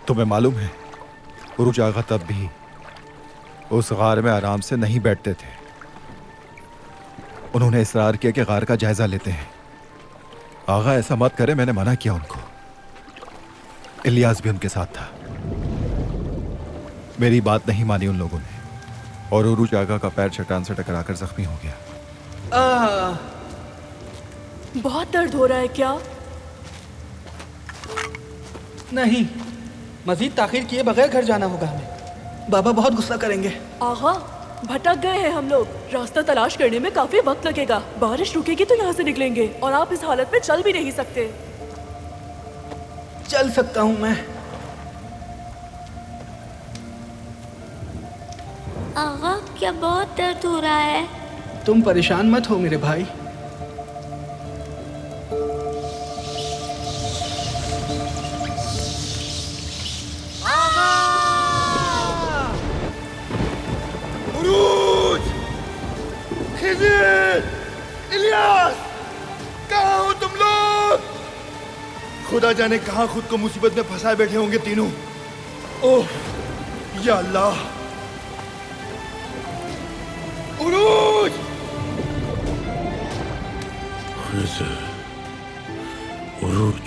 तुम्हें मालूम है, उरूज आगा तब भी उस गार में आराम से नहीं बैठते थे। उन्होंने इसरार किया कि गार का जायजा लेते हैं। आगा ऐसा मत करे, मैंने मना किया उनको। इलियास भी उनके साथ था। मेरी बात नहीं मानी उन लोगों ने और उरूज आगा का पैर चट्टान से टकराकर जख्मी हो गया। बहुत दर्द हो रहा है क्या? नहीं, मजीद ताखिर किए बगैर घर जाना होगा हमें। बाबा बहुत गुस्सा करेंगे। आगा, भटक गए हैं हम लोग। रास्ता तलाश करने में काफी वक्त लगेगा। बारिश रुकेगी तो यहाँ से निकलेंगे और आप इस हालत में चल भी नहीं सकते। चल सकता हूँ मैं। आगा, क्या बहुत दर्द हो रहा है? तुम परेशान मत हो मेरे भाई। उरूज! खिज़िर! इलियास! कहाँ हो तुम लोग? खुदा जाने कहाँ खुद को मुसीबत में फंसाए बैठे होंगे तीनों। ओह या अल्लाह! उरूज! खिज़िर, उरूज।